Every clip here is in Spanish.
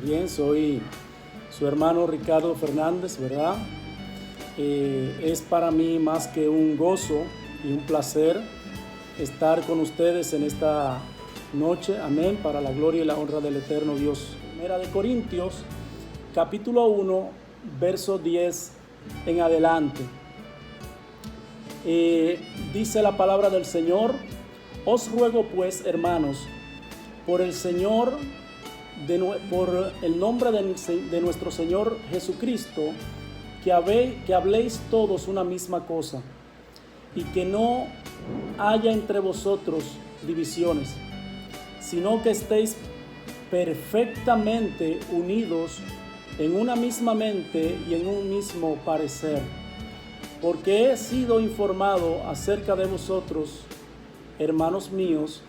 Bien, soy su hermano Ricardo Fernández, ¿verdad? Es para mí más que un gozo y un placer estar con ustedes en esta noche, amén, para la gloria y la honra del eterno Dios. Primera de Corintios, capítulo 1, verso 10 en adelante. Dice la palabra del Señor: os ruego pues, hermanos, por el Señor, por el nombre de nuestro Señor Jesucristo, que habléis todos una misma cosa, y que no haya entre vosotros divisiones, sino que estéis perfectamente unidos en una misma mente y en un mismo parecer. Porque he sido informado acerca de vosotros, hermanos míos,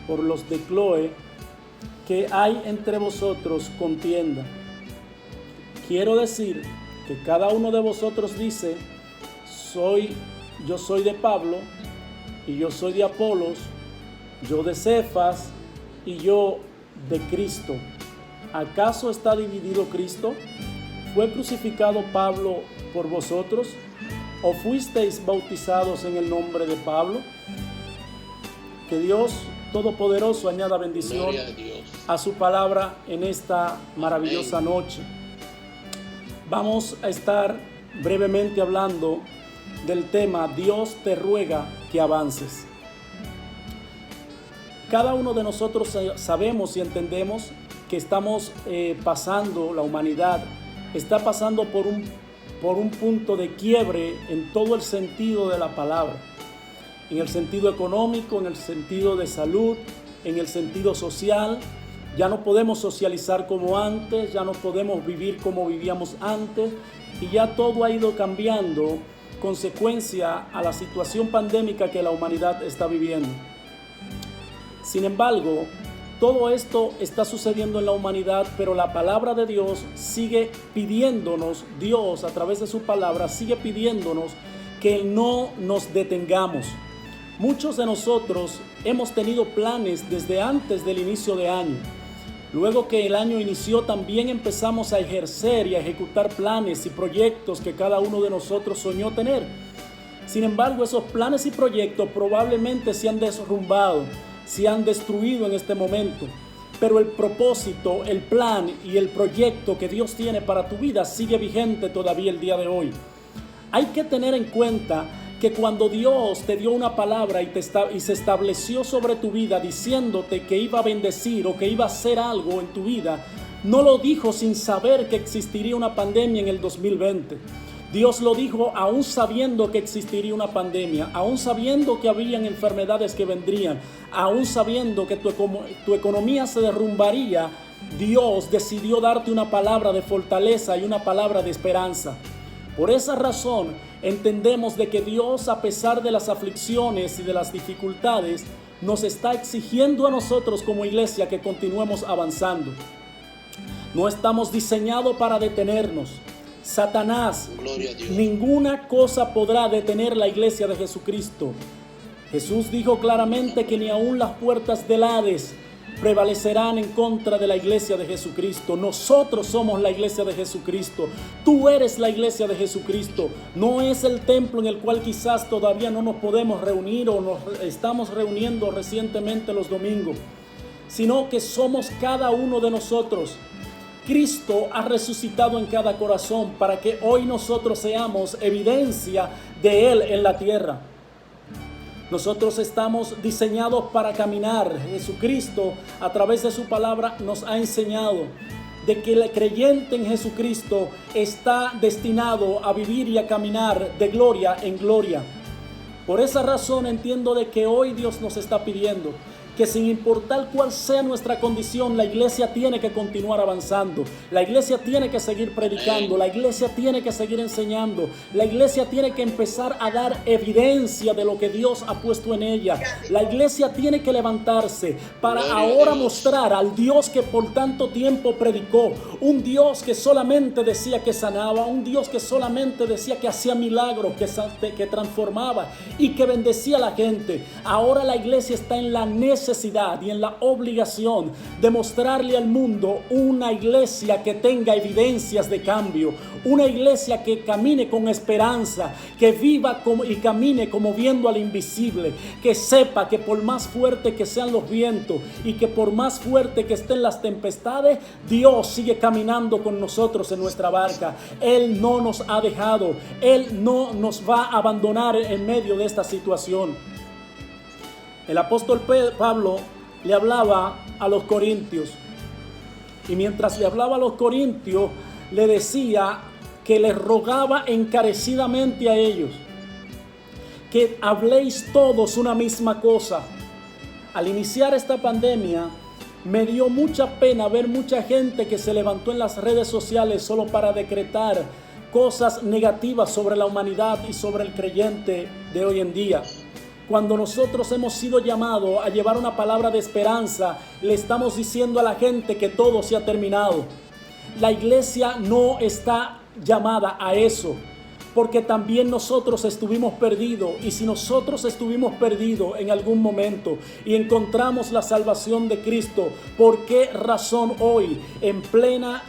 por los de Cloé, que hay entre vosotros contienda. Quiero decir que cada uno de vosotros dice: yo soy de Pablo, y yo soy de Apolos, yo de Cefas, y yo de Cristo. ¿Acaso está dividido Cristo? ¿Fue crucificado Pablo por vosotros? ¿O fuisteis bautizados en el nombre de Pablo? Que Dios Todopoderoso añada bendición a su palabra en esta maravillosa noche. Vamos a estar brevemente hablando del tema: Dios te ruega que avances. Cada uno de nosotros sabemos y entendemos que estamos pasando, la humanidad está pasando por un punto de quiebre en todo el sentido de la palabra. En el sentido económico, en el sentido de salud, en el sentido social. Ya no podemos socializar como antes, ya no podemos vivir como vivíamos antes, y ya todo ha ido cambiando consecuencia a la situación pandémica que la humanidad está viviendo. Sin embargo, todo esto está sucediendo en la humanidad, pero la palabra de Dios sigue pidiéndonos, Dios a través de su palabra sigue pidiéndonos que no nos detengamos. Muchos de nosotros hemos tenido planes desde antes del inicio de año. Luego que el año inició, también empezamos a ejercer y a ejecutar planes y proyectos que cada uno de nosotros soñó tener. Sin embargo, esos planes y proyectos probablemente se han derrumbado, se han destruido en este momento. Pero el propósito, el plan y el proyecto que Dios tiene para tu vida sigue vigente todavía el día de hoy. Hay que tener en cuenta que cuando Dios te dio una palabra y se estableció sobre tu vida diciéndote que iba a bendecir o que iba a hacer algo en tu vida, no lo dijo sin saber que existiría una pandemia en el 2020. Dios lo dijo aún sabiendo que existiría una pandemia, aún sabiendo que habían enfermedades que vendrían, aún sabiendo que tu economía se derrumbaría. Dios decidió darte una palabra de fortaleza y una palabra de esperanza. Por esa razón entendemos de que Dios, a pesar de las aflicciones y de las dificultades, nos está exigiendo a nosotros como iglesia que continuemos avanzando. No estamos diseñados para detenernos. Satanás, ninguna cosa podrá detener la iglesia de Jesucristo. Jesús dijo claramente que ni aun las puertas del Hades prevalecerán en contra de la iglesia de Jesucristo. Nosotros somos la iglesia de Jesucristo. Tú eres la iglesia de Jesucristo. No es el templo en el cual quizás todavía no nos podemos reunir o nos estamos reuniendo recientemente los domingos, sino que somos cada uno de nosotros. Cristo ha resucitado en cada corazón para que hoy nosotros seamos evidencia de Él en la tierra. Nosotros estamos diseñados para caminar. Jesucristo, a través de su palabra, nos ha enseñado de que el creyente en Jesucristo está destinado a vivir y a caminar de gloria en gloria. Por esa razón entiendo de que hoy Dios nos está pidiendo que sin importar cuál sea nuestra condición, la iglesia tiene que continuar avanzando. La iglesia tiene que seguir predicando. La iglesia tiene que seguir enseñando. La iglesia tiene que empezar a dar evidencia de lo que Dios ha puesto en ella. La iglesia tiene que levantarse para ahora mostrar al Dios que por tanto tiempo predicó. Un Dios que solamente decía que sanaba. Un Dios que solamente decía que hacía milagros, que transformaba y que bendecía a la gente. Ahora la iglesia está en la necesidad necesidad y en la obligación de mostrarle al mundo una iglesia que tenga evidencias de cambio, una iglesia que camine con esperanza, que viva y camine como viendo al invisible, que sepa que por más fuerte que sean los vientos y que por más fuerte que estén las tempestades, Dios sigue caminando con nosotros en nuestra barca. Él no nos ha dejado, Él no nos va a abandonar en medio de esta situación. El apóstol Pablo le hablaba a los corintios, y mientras le hablaba a los corintios, le decía que les rogaba encarecidamente a ellos que habléis todos una misma cosa. Al iniciar esta pandemia, me dio mucha pena ver mucha gente que se levantó en las redes sociales solo para decretar cosas negativas sobre la humanidad y sobre el creyente de hoy en día. Cuando nosotros hemos sido llamados a llevar una palabra de esperanza, le estamos diciendo a la gente que todo se ha terminado. La iglesia no está llamada a eso, porque también nosotros estuvimos perdidos, y si nosotros estuvimos perdidos en algún momento y encontramos la salvación de Cristo, ¿por qué razón hoy, en plena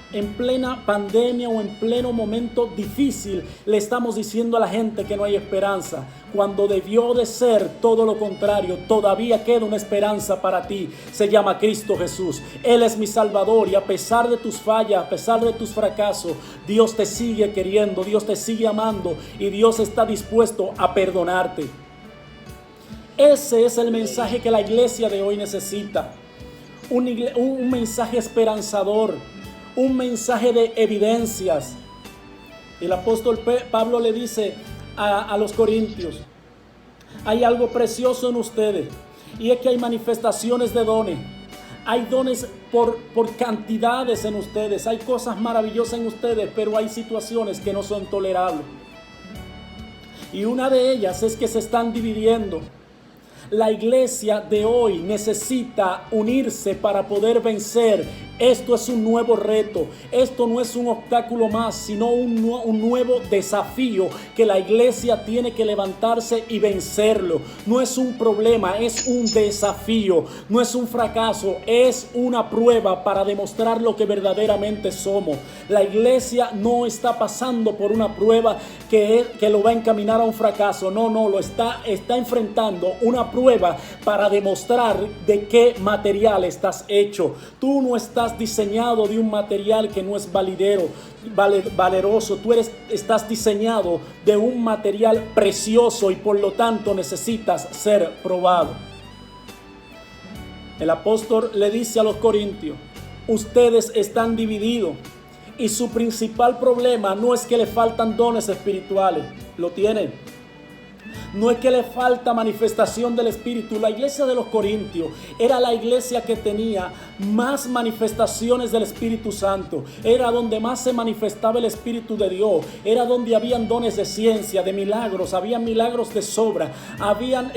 pandemia o en pleno momento difícil, le estamos diciendo a la gente que no hay esperanza? Cuando debió de ser todo lo contrario. Todavía queda una esperanza para ti. Se llama Cristo Jesús. Él es mi Salvador, y a pesar de tus fallas, a pesar de tus fracasos, Dios te sigue queriendo, Dios te sigue amando, y Dios está dispuesto a perdonarte. Ese es el mensaje que la iglesia de hoy necesita. Un mensaje esperanzador, un mensaje de evidencias. El apóstol Pablo le dice a los corintios: hay algo precioso en ustedes, y es que hay manifestaciones de dones. Hay dones por cantidades en ustedes, hay cosas maravillosas en ustedes, pero hay situaciones que no son tolerables. Y una de ellas es que se están dividiendo. La iglesia de hoy necesita unirse para poder vencer. Esto es un nuevo reto. Esto no es un obstáculo más, sino un nuevo desafío que la iglesia tiene que levantarse y vencerlo. No es un problema, es un desafío. No es un fracaso, es una prueba para demostrar lo que verdaderamente somos. La iglesia no está pasando por una prueba que lo va a encaminar a un fracaso. No, lo está enfrentando una prueba para demostrar de qué material estás hecho. Tú no estás diseñado de un material que no es valeroso. Tú estás diseñado de un material precioso, y por lo tanto necesitas ser probado. El apóstol le dice a los corintios: ustedes están divididos, y su principal problema no es que le faltan dones espirituales, lo tienen. No es que le falta manifestación del Espíritu. La iglesia de los Corintios era la iglesia que tenía más manifestaciones del Espíritu Santo. Era donde más se manifestaba el Espíritu de Dios. Era donde habían dones de ciencia, de milagros. Habían milagros de sobra. Habían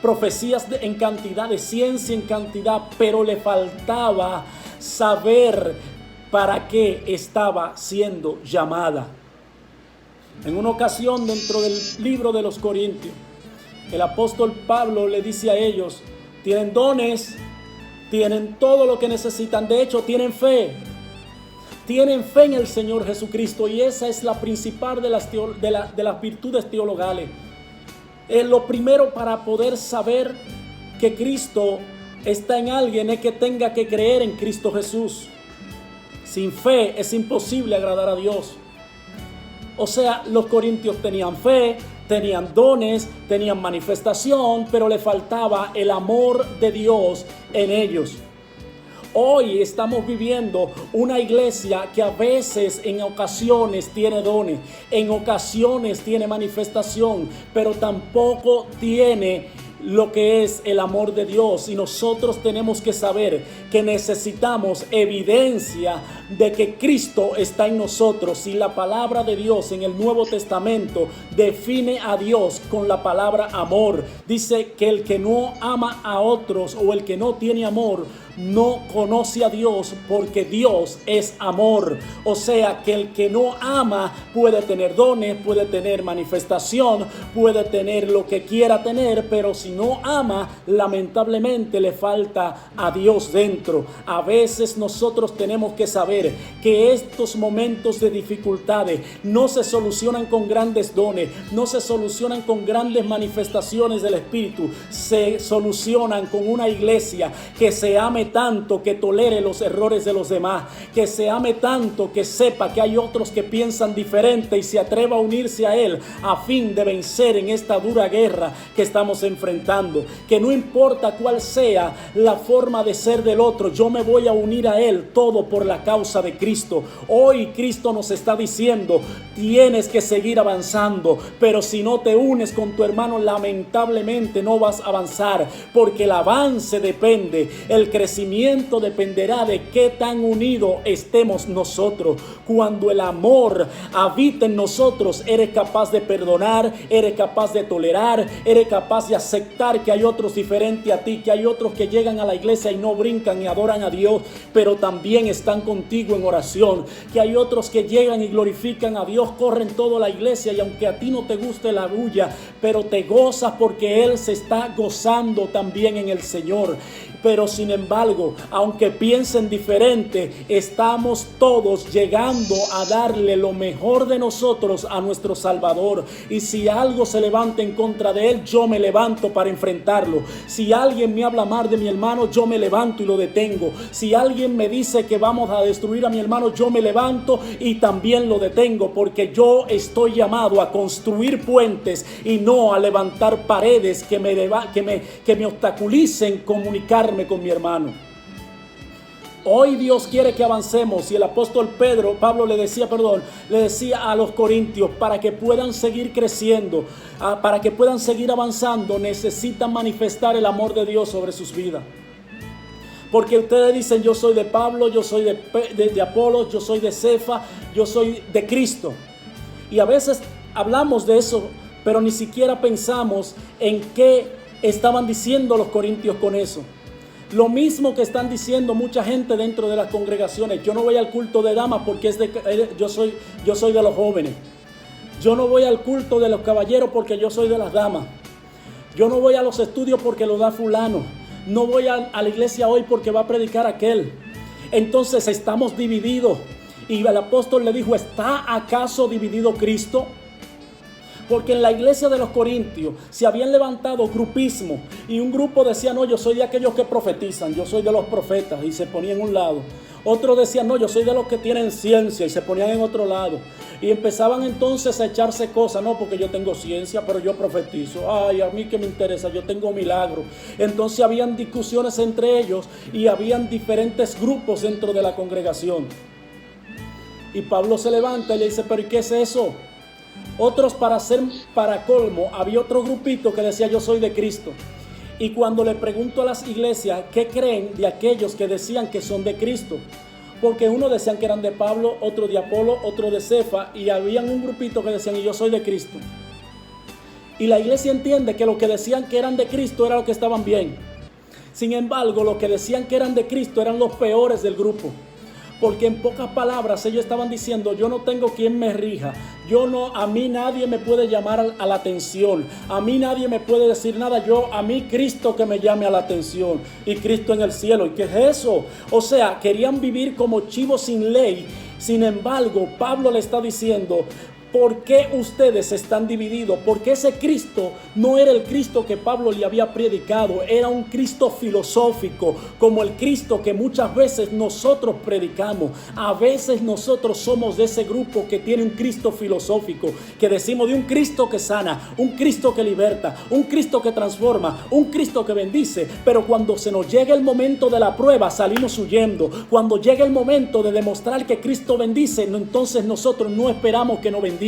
profecías en cantidad, de ciencia en cantidad. Pero le faltaba saber para qué estaba siendo llamada. En una ocasión, dentro del libro de los Corintios, el apóstol Pablo le dice a ellos: tienen dones, tienen todo lo que necesitan. De hecho, tienen fe. Tienen fe en el Señor Jesucristo, y esa es la principal de las virtudes teologales. Lo primero para poder saber que Cristo está en alguien es que tenga que creer en Cristo Jesús. Sin fe es imposible agradar a Dios. O sea, los corintios tenían fe, tenían dones, tenían manifestación, pero le faltaba el amor de Dios en ellos. Hoy estamos viviendo una iglesia que a veces, en ocasiones, tiene dones, en ocasiones tiene manifestación, pero tampoco tiene lo que es el amor de Dios. Y nosotros tenemos que saber que necesitamos evidencia de que Cristo está en nosotros. Y la palabra de Dios en el Nuevo Testamento define a Dios con la palabra amor. Dice que el que no ama a otros, o el que no tiene amor, no conoce a Dios, porque Dios es amor. O sea que el que no ama puede tener dones, puede tener manifestación, puede tener lo que quiera tener, pero si si no ama, lamentablemente le falta a Dios dentro. A veces nosotros tenemos que saber que estos momentos de dificultades no se solucionan con grandes dones, no se solucionan con grandes manifestaciones del Espíritu, se solucionan con una iglesia que se ame tanto, que tolere los errores de los demás, que se ame tanto, que sepa que hay otros que piensan diferente y se atreva a unirse a Él a fin de vencer en esta dura guerra que estamos enfrentando. Que no importa cuál sea la forma de ser del otro, yo me voy a unir a Él, todo por la causa de Cristo. Hoy Cristo nos está diciendo, tienes que seguir avanzando, pero si no te unes con tu hermano, lamentablemente no vas a avanzar, porque el avance depende, el crecimiento dependerá de qué tan unidos estemos nosotros. Cuando el amor habita en nosotros, eres capaz de perdonar, eres capaz de tolerar, eres capaz de aceptar que hay otros diferentes a ti, que hay otros que llegan a la iglesia y no brincan y adoran a Dios, pero también están contigo en oración, que hay otros que llegan y glorifican a Dios, corren toda la iglesia y aunque a ti no te guste la bulla, pero te gozas porque Él se está gozando también en el Señor. Pero sin embargo, aunque piensen diferente, estamos todos llegando a darle lo mejor de nosotros a nuestro Salvador. Y si algo se levanta en contra de Él, yo me levanto para enfrentarlo. Si alguien me habla mal de mi hermano, yo me levanto y lo detengo. Si alguien me dice que vamos a destruir a mi hermano, yo me levanto y también lo detengo, porque yo estoy llamado a construir puentes y no a levantar paredes que me obstaculicen comunicar con mi hermano. Hoy Dios quiere que avancemos y el apóstol Pablo le decía a los corintios, para que puedan seguir creciendo, para que puedan seguir avanzando, necesitan manifestar el amor de Dios sobre sus vidas. Porque ustedes dicen, yo soy de Pablo, yo soy de Apolos, yo soy de Cefa, yo soy de Cristo. Y a veces hablamos de eso, pero ni siquiera pensamos en qué estaban diciendo los corintios con eso. Lo mismo que están diciendo mucha gente dentro de las congregaciones. Yo no voy al culto de damas porque yo soy de los jóvenes. Yo no voy al culto de los caballeros porque yo soy de las damas. Yo no voy a los estudios porque lo da fulano. No voy a la iglesia hoy porque va a predicar aquel. Entonces estamos divididos. Y el apóstol le dijo, ¿está acaso dividido Cristo? Porque en la iglesia de los Corintios se habían levantado grupismos y un grupo decía, no, yo soy de aquellos que profetizan, yo soy de los profetas, y se ponían en un lado. Otro decía, no, yo soy de los que tienen ciencia, y se ponían en otro lado. Y empezaban entonces a echarse cosas, no, porque yo tengo ciencia, pero yo profetizo. Ay, a mí que me interesa, yo tengo milagro. Entonces habían discusiones entre ellos y habían diferentes grupos dentro de la congregación. Y Pablo se levanta y le dice, pero ¿y qué es eso? Otros, para colmo, había otro grupito que decía, yo soy de Cristo. Y cuando le pregunto a las iglesias, ¿qué creen de aquellos que decían que son de Cristo? Porque uno decían que eran de Pablo, otro de Apolo, otro de Cefa, y habían un grupito que decían, y yo soy de Cristo. Y la iglesia entiende que lo que decían que eran de Cristo era lo que estaban bien. Sin embargo, los que decían que eran de Cristo eran los peores del grupo. Porque en pocas palabras ellos estaban diciendo, yo no tengo quien me rija, a mí nadie me puede llamar a la atención, a mí nadie me puede decir nada, a mí Cristo que me llame a la atención, y Cristo en el cielo. ¿Y qué es eso? O sea, querían vivir como chivos sin ley. Sin embargo, Pablo le está diciendo, ¿por qué ustedes están divididos? Porque ese Cristo no era el Cristo que Pablo le había predicado, era un Cristo filosófico, como el Cristo que muchas veces nosotros predicamos. A veces nosotros somos de ese grupo que tiene un Cristo filosófico, que decimos de un Cristo que sana, un Cristo que liberta, un Cristo que transforma, un Cristo que bendice, pero cuando se nos llega el momento de la prueba salimos huyendo. Cuando llega el momento de demostrar que Cristo bendice, entonces nosotros no esperamos que nos bendiga.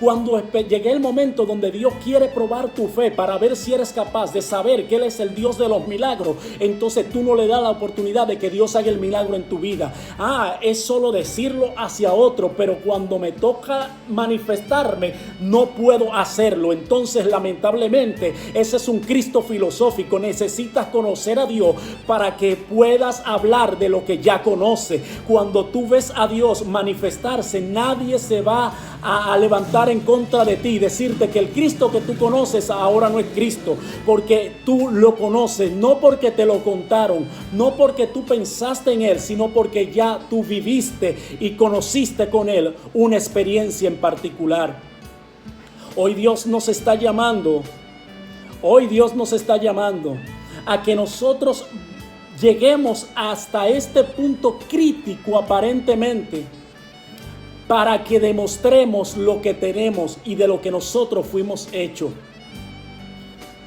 Cuando llegue el momento donde Dios quiere probar tu fe para ver si eres capaz de saber que Él es el Dios de los milagros, entonces tú no le das la oportunidad de que Dios haga el milagro en tu vida. Es solo decirlo hacia otro, pero cuando me toca manifestarme no puedo hacerlo. Entonces lamentablemente ese es un Cristo filosófico. Necesitas conocer a Dios para que puedas hablar de lo que ya conoces. Cuando tú ves a Dios manifestarse, nadie se va a a levantar en contra de ti, decirte que el Cristo que tú conoces ahora no es Cristo, porque tú lo conoces, no porque te lo contaron, no porque tú pensaste en Él, sino porque ya tú viviste y conociste con Él una experiencia en particular. Hoy Dios nos está llamando a que nosotros lleguemos hasta este punto crítico aparentemente, para que demostremos lo que tenemos y de lo que nosotros fuimos hechos.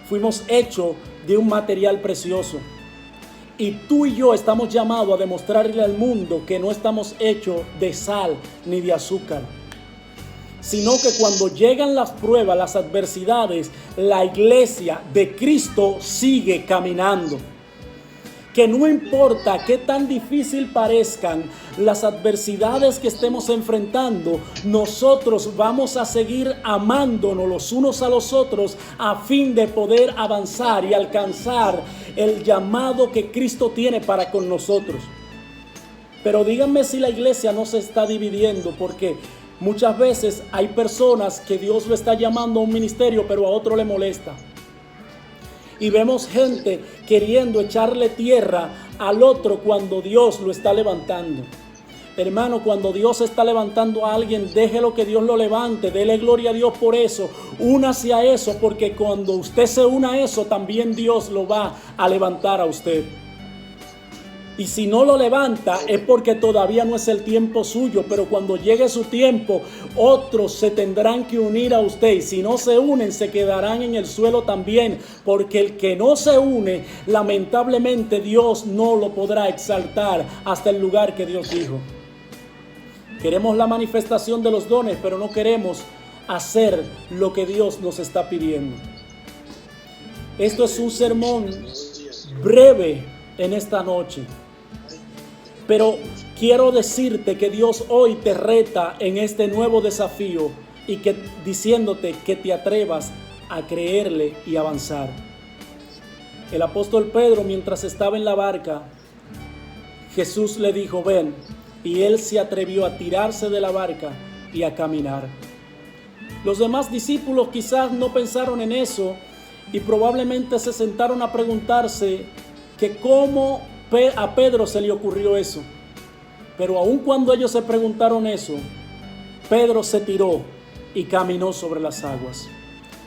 Fuimos hechos de un material precioso. Y tú y yo estamos llamados a demostrarle al mundo que no estamos hechos de sal ni de azúcar, sino que cuando llegan las pruebas, las adversidades, la iglesia de Cristo sigue caminando. Que no importa qué tan difícil parezcan las adversidades que estemos enfrentando, nosotros vamos a seguir amándonos los unos a los otros a fin de poder avanzar y alcanzar el llamado que Cristo tiene para con nosotros. Pero díganme si la iglesia no se está dividiendo, porque muchas veces hay personas que Dios lo está llamando a un ministerio, pero a otro le molesta. Y vemos gente queriendo echarle tierra al otro cuando Dios lo está levantando. Hermano, cuando Dios está levantando a alguien, déjelo que Dios lo levante. Dele gloria a Dios por eso. Únase a eso, porque cuando usted se una a eso, también Dios lo va a levantar a usted. Y si no lo levanta es porque todavía no es el tiempo suyo, pero cuando llegue su tiempo, otros se tendrán que unir a usted. Y si no se unen, se quedarán en el suelo también, porque el que no se une, lamentablemente Dios no lo podrá exaltar hasta el lugar que Dios dijo. Queremos la manifestación de los dones, pero no queremos hacer lo que Dios nos está pidiendo. Esto es un sermón breve en esta noche. Pero quiero decirte que Dios hoy te reta en este nuevo desafío y que diciéndote que te atrevas a creerle y avanzar. El apóstol Pedro, mientras estaba en la barca, Jesús le dijo, ven, y él se atrevió a tirarse de la barca y a caminar. Los demás discípulos quizás no pensaron en eso y probablemente se sentaron a preguntarse que cómo a Pedro se le ocurrió eso. Pero aun cuando ellos se preguntaron eso, Pedro se tiró y caminó sobre las aguas.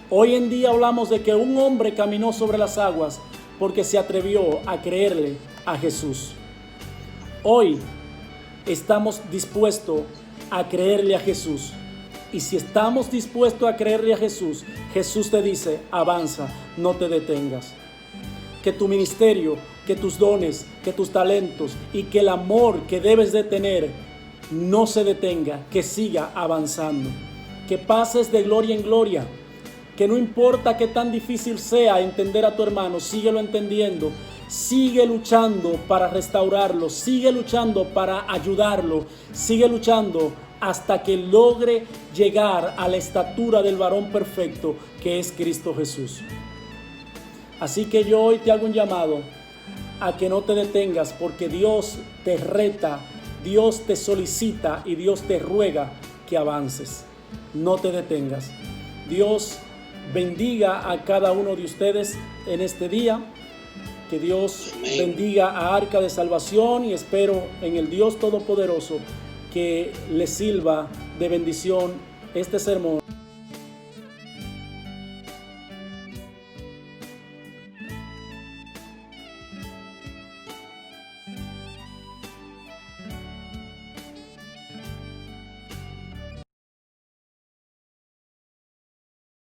Hoy en día hablamos de que un hombre caminó sobre las aguas porque se atrevió a creerle a Jesús. Hoy estamos dispuestos a creerle a Jesús. Y si estamos dispuestos a creerle a Jesús, Jesús te dice, avanza, no te detengas. Que tu ministerio, que tus dones, que tus talentos y que el amor que debes de tener no se detenga, que siga avanzando. Que pases de gloria en gloria. Que no importa qué tan difícil sea entender a tu hermano, síguelo entendiendo. Sigue luchando para restaurarlo, sigue luchando para ayudarlo, sigue luchando hasta que logre llegar a la estatura del varón perfecto que es Cristo Jesús. Así que yo hoy te hago un llamado a que no te detengas, porque Dios te reta, Dios te solicita y Dios te ruega que avances. No te detengas. Dios bendiga a cada uno de ustedes en este día. Que Dios bendiga a Arca de Salvación y espero en el Dios Todopoderoso que les sirva de bendición este sermón.